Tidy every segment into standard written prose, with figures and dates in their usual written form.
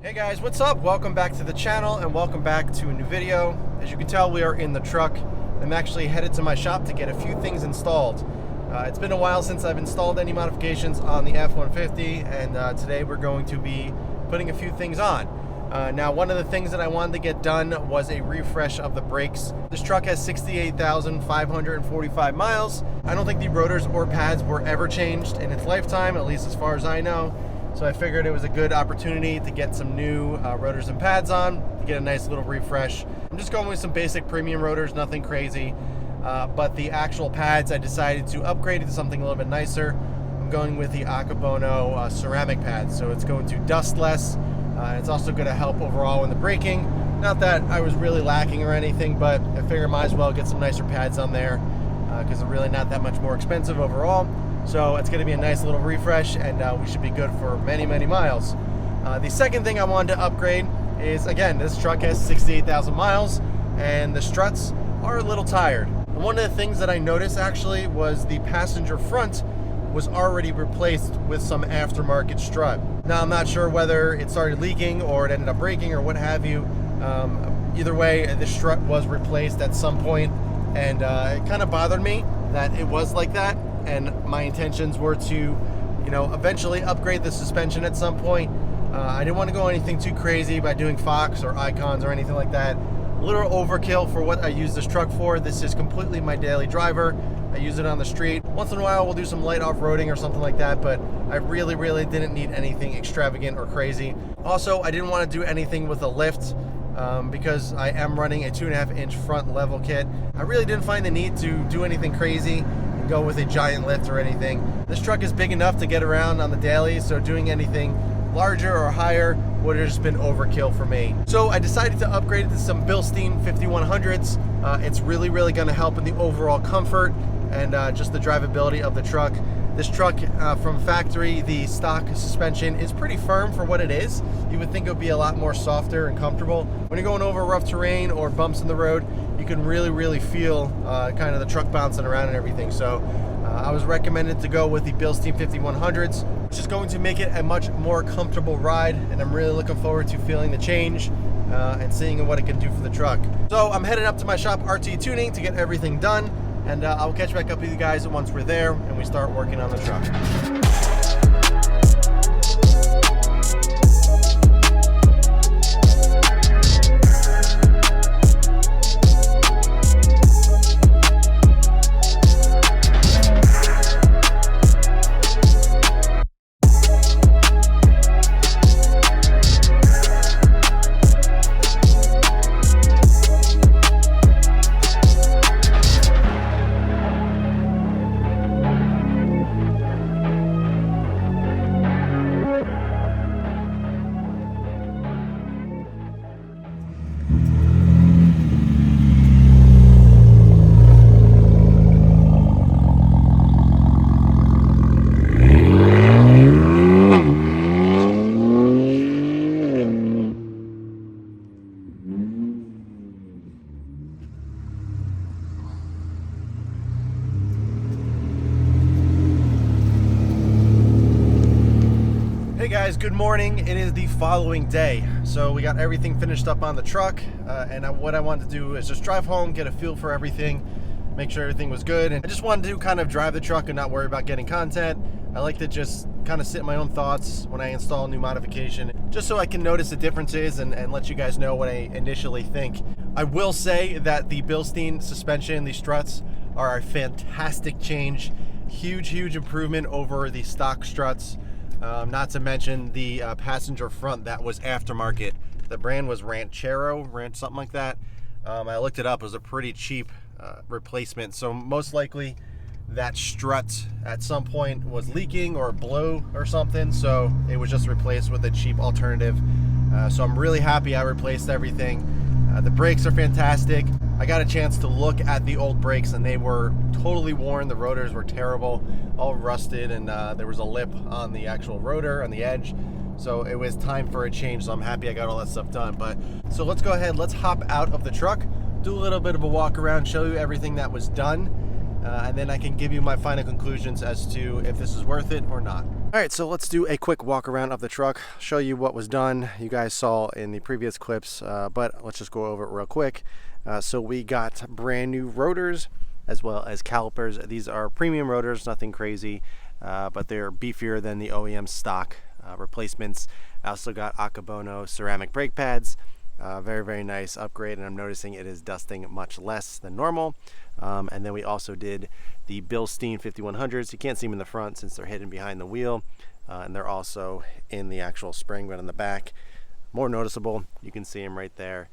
Hey guys, what's up? Welcome back to the channel and welcome back to a new video. As you can tell, we are in the truck. I'm actually headed to my shop to get a few things installed. It's been a while since I've installed any modifications on the F150, and today we're going to be putting a few things on. Now, one of the things that I wanted to get done was a refresh of the brakes. This truck has 68,545 miles. I don't think the rotors or pads were ever changed in its lifetime, at least as far as I know. So I figured it was a good opportunity to get some new rotors and pads on, to get a nice little refresh. I'm just going with some basic premium rotors, nothing crazy. But the actual pads, I decided to upgrade it to something a little bit nicer. I'm going with the Akabono ceramic pads, so it's going to dust less. It's also going to help overall in the braking. Not that I was really lacking or anything, but I figured I might as well get some nicer pads on there because they're really not that much more expensive overall. So it's going to be a nice little refresh, and we should be good for many, many miles. The second thing I wanted to upgrade is, again, this truck has 68,000 miles, and the struts are a little tired. And one of the things that I noticed actually was the passenger front was already replaced with some aftermarket strut. Now, I'm not sure whether it started leaking or it ended up breaking or what have you. Either way, the strut was replaced at some point, and it kind of bothered me that it was like that. And my intentions were to, eventually upgrade the suspension at some point. I didn't want to go anything too crazy by doing Fox or Icons or anything like that. A little overkill for what I use this truck for. This is completely my daily driver. I use it on the street. Once in a while, we'll do some light off-roading or something like that, but I really didn't need anything extravagant or crazy. Also, I didn't want to do anything with a lift because I am running a 2.5-inch front level kit. I really didn't find the need to do anything crazy, go with a giant lift or anything. This truck is big enough to get around on the daily, so doing anything larger or higher would have just been overkill for me. So I decided to upgrade it to some Bilstein 5100's. It's really going to help in the overall comfort and just the drivability of the truck. This truck from factory, the stock suspension is pretty firm for what it is. You would think it would be a lot more softer and comfortable. When you're going over rough terrain or bumps in the road, you can really feel kind of the truck bouncing around and everything. So I was recommended to go with the Bilstein 5100's, which is going to make it a much more comfortable ride, and I'm really looking forward to feeling the change and seeing what it can do for the truck. So I'm headed up to my shop, RT Tuning, to get everything done, and I'll catch back up with you guys once we're there and we start working on the truck. Hey guys, good morning. It is the following day. So we got everything finished up on the truck, and what I wanted to do is just drive home, get a feel for everything, make sure everything was good. And I just wanted to kind of drive the truck and not worry about getting content. I like to just kind of sit in my own thoughts when I install a new modification, just so I can notice the differences and let you guys know what I initially think. I will say that the Bilstein suspension, the struts, are a fantastic change. Huge improvement over the stock struts. Not to mention the passenger front that was aftermarket. The brand was Ranchero, something like that. I looked it up. It was a pretty cheap replacement. So most likely that strut at some point was leaking or blew or something. So it was just replaced with a cheap alternative. So I'm really happy I replaced everything. The brakes are fantastic. I got a chance to look at the old brakes and they were totally worn. The rotors were terrible, all rusted, and there was a lip on the actual rotor on the edge. So it was time for a change. So I'm happy I got all that stuff done. But so let's go ahead, let's hop out of the truck, do a little bit of a walk around, show you everything that was done. and then I can give you my final conclusions as to if this is worth it or not. All right, so let's do a quick walk around of the truck, show you what was done. You guys saw in the previous clips, but let's just go over it real quick. So we got brand new rotors as well as calipers. These are premium rotors, nothing crazy, but they're beefier than the OEM stock replacements. I also got Akabono ceramic brake pads. Very, very nice upgrade, and I'm noticing it is dusting much less than normal. And then we also did the Bilstein 5100's. You can't see them in the front since they're hidden behind the wheel, and they're also in the actual spring, but on the back, more noticeable. You can see them right there.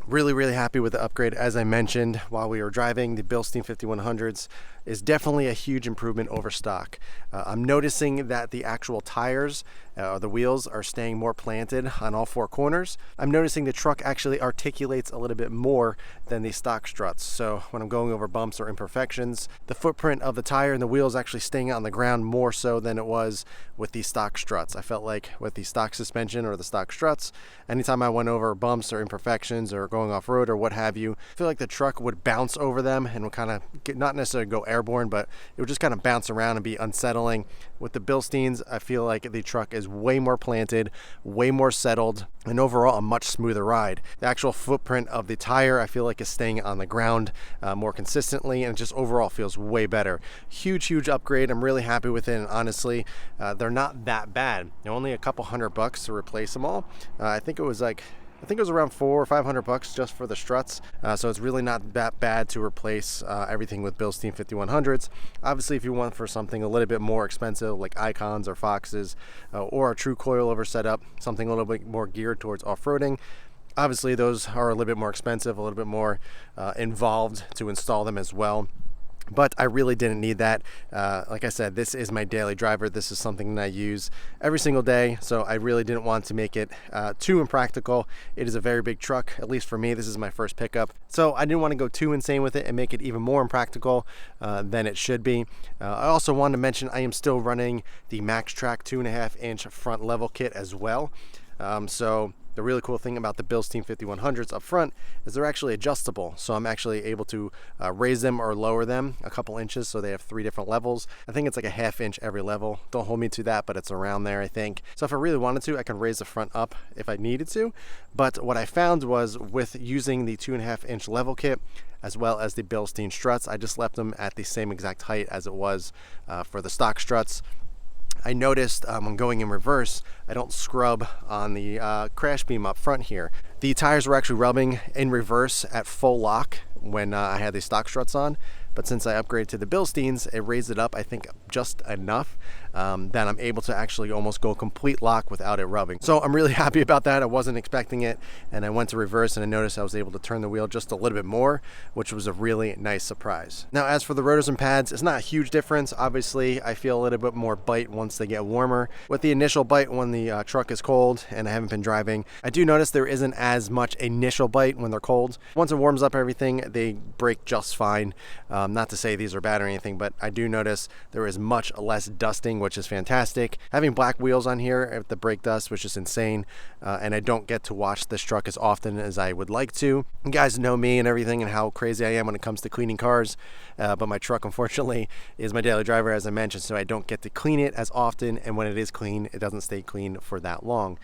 Really, really happy with the upgrade. As I mentioned while we were driving, the Bilstein 5100's is definitely a huge improvement over stock. I'm noticing that the actual tires, the wheels, are staying more planted on all four corners. I'm noticing the truck actually articulates a little bit more than the stock struts. So when I'm going over bumps or imperfections, the footprint of the tire and the wheels actually staying on the ground more so than it was with the stock struts. I felt like with the stock suspension or the stock struts, anytime I went over bumps or imperfections or going off-road or what have you, I feel like the truck would bounce over them and would kind of not necessarily go airborne, but it would just kind of bounce around and be unsettling. With the Bilsteins, I feel like the truck is way more planted, way more settled, and overall a much smoother ride. The actual footprint of the tire, I feel like, is staying on the ground more consistently, and it just overall feels way better. Huge upgrade. I'm really happy with it, and honestly, they're not that bad. They're only a couple $100 to replace them all. I think it was around $400 or $500 just for the struts. So it's really not that bad to replace everything with Bilstein 5100's. Obviously, if you want for something a little bit more expensive, like Icons or Foxes, or a true coilover setup, something a little bit more geared towards off-roading, obviously those are a little bit more expensive, a little bit more involved to install them as well. But I really didn't need that. Like I said, this is my daily driver. This is something that I use every single day, so I really didn't want to make it too impractical. It is a very big truck, at least for me. This is my first pickup, so I didn't want to go too insane with it and make it even more impractical than it should be. I also wanted to mention I am still running the Max Track 2.5-inch front level kit as well. So the really cool thing about the Bilstein 5100's up front is they're actually adjustable. So I'm actually able to raise them or lower them a couple inches. So they have 3 different levels. I think it's like a 1/2 inch every level. Don't hold me to that, but it's around there, I think. So if I really wanted to, I can raise the front up if I needed to. But what I found was with using the 2.5-inch level kit, as well as the Bilstein struts, I just left them at the same exact height as it was for the stock struts. I noticed when going in reverse, I don't scrub on the crash beam up front here. The tires were actually rubbing in reverse at full lock when I had the stock struts on, but since I upgraded to the Bilsteins, it raised it up, I think, just enough that I'm able to actually almost go complete lock without it rubbing. So I'm really happy about that. I wasn't expecting it, and I went to reverse and I noticed I was able to turn the wheel just a little bit more, which was a really nice surprise. Now, as for the rotors and pads, it's not a huge difference. Obviously, I feel a little bit more bite once they get warmer. With the initial bite when the truck is cold and I haven't been driving, I do notice there isn't as much initial bite when they're cold. Once it warms up everything, they brake just fine. Not to say these are bad or anything, but I do notice there is much less dusting, which is fantastic. Having black wheels on here at the brake dust was just insane, and I don't get to watch this truck as often as I would like to. You guys know me and everything and how crazy I am when it comes to cleaning cars, but my truck, unfortunately, is my daily driver, as I mentioned, so I don't get to clean it as often, and when it is clean, it doesn't stay clean for that long.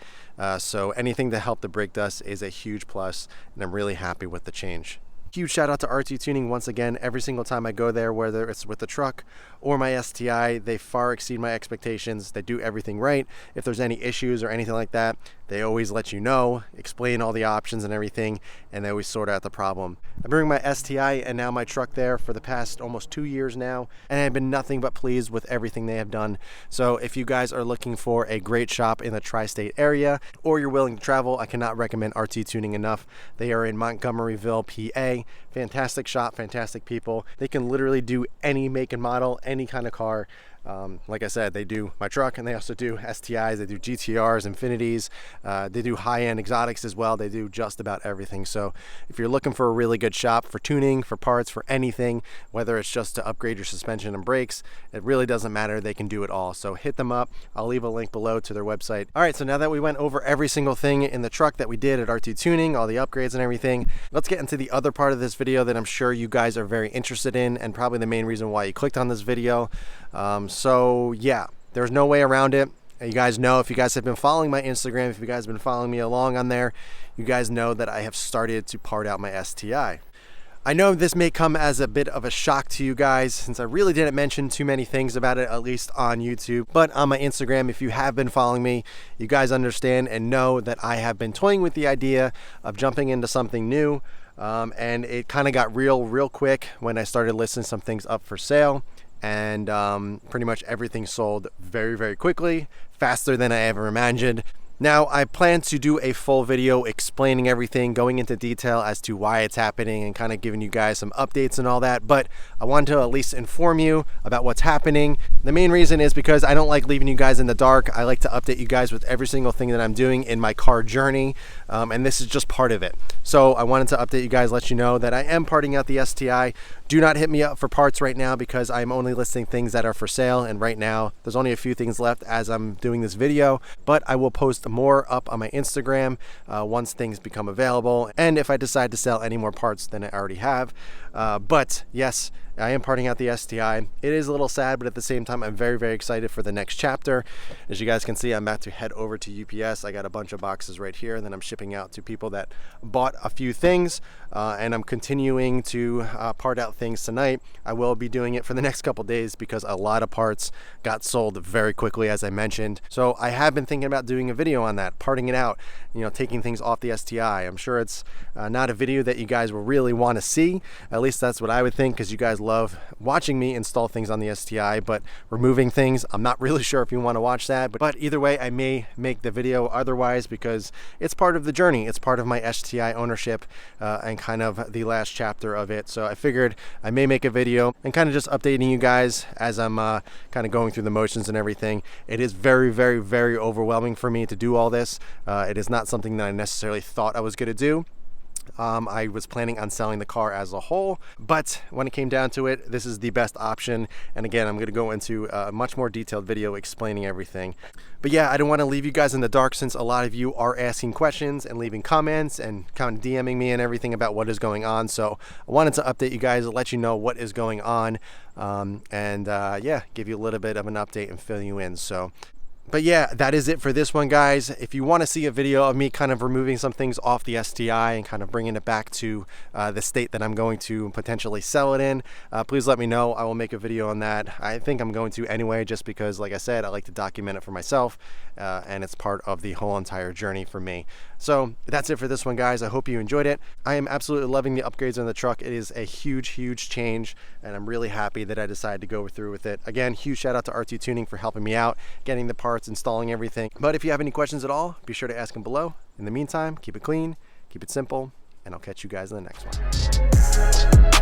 So anything to help the brake dust is a huge plus, and I'm really happy with the change. Huge shout out to RT Tuning once again. Every single time I go there, whether it's with the truck or my STI, they far exceed my expectations. They do everything right. If there's any issues or anything like that, they always let you know, explain all the options and everything, and they always sort out the problem. I bring my STI and now my truck there for the past almost 2 years now, and I've been nothing but pleased with everything they have done. So if you guys are looking for a great shop in the tri-state area, or you're willing to travel, I cannot recommend RT Tuning enough. They are in Montgomeryville, PA. Fantastic shop, fantastic people. They can literally do any make and model, any kind of car. Like I said, they do my truck, and they also do STIs, they do GTRs, Infinities, they do high-end exotics as well. They do just about everything. So if you're looking for a really good shop for tuning, for parts, for anything, whether it's just to upgrade your suspension and brakes, it really doesn't matter. They can do it all. So hit them up. I'll leave a link below to their website. All right, so now that we went over every single thing in the truck that we did at R2 Tuning, all the upgrades and everything, let's get into the other part of this video that I'm sure you guys are very interested in, and probably the main reason why you clicked on this video. So yeah, there's no way around it. You guys know, if you guys have been following my Instagram, if you guys have been following me along on there, you guys know that I have started to part out my STI. I know this may come as a bit of a shock to you guys, since I really didn't mention too many things about it, at least on YouTube. But on my Instagram, if you have been following me, you guys understand and know that I have been toying with the idea of jumping into something new. And it kind of got real quick when I started listing some things up for sale. And pretty much everything sold very quickly, faster than I ever imagined. Now, I plan to do a full video explaining everything, going into detail as to why it's happening and kind of giving you guys some updates and all that, but I wanted to at least inform you about what's happening. The main reason is because I don't like leaving you guys in the dark. I like to update you guys with every single thing that I'm doing in my car journey, and this is just part of it. So I wanted to update you guys, let you know that I am parting out the STI. Do not hit me up for parts right now because I'm only listing things that are for sale, and right now there's only a few things left as I'm doing this video, but I will post more up on my Instagram once things become available, and if I decide to sell any more parts than I already have. But yes, I am parting out the STI. It is a little sad, but at the same time, I'm very excited for the next chapter. As you guys can see, I'm about to head over to UPS. I got a bunch of boxes right here, and then I'm shipping out to people that bought a few things, and I'm continuing to part out things tonight. I will be doing it for the next couple days because a lot of parts got sold very quickly, as I mentioned. So I have been thinking about doing a video on that, parting it out, you know, taking things off the STI. I'm sure it's not a video that you guys will really want to see. At least that's what I would think, because you guys love watching me install things on the STI, but removing things, I'm not really sure if you want to watch that. But either way, I may make the video otherwise because it's part of the journey. It's part of my STI ownership and kind of the last chapter of it. So I figured I may make a video and kind of just updating you guys as I'm kind of going through the motions and everything. It is very overwhelming for me to do all this. It is not something that I necessarily thought I was going to do. I was planning on selling the car as a whole, but when it came down to it, this is the best option. And again, I'm going to go into a much more detailed video explaining everything. But yeah, I don't want to leave you guys in the dark, since a lot of you are asking questions and leaving comments and kind of DMing me and everything about what is going on. So I wanted to update you guys, let you know what is going on, and yeah, give you a little bit of an update and fill you in. But yeah, that is it for this one, guys. If you want to see a video of me kind of removing some things off the STI and kind of bringing it back to the state that I'm going to potentially sell it in, please let me know. I will make a video on that. I think I'm going to anyway, just because, like I said, I like to document it for myself, and it's part of the whole entire journey for me. So that's it for this one, guys. I hope you enjoyed it. I am absolutely loving the upgrades on the truck. It is a huge change, and I'm really happy that I decided to go through with it. Again, huge shout out to R2 Tuning for helping me out, getting the parts, installing everything. But if you have any questions at all, be sure to ask them below. In the meantime, keep it clean, keep it simple, and I'll catch you guys in the next one.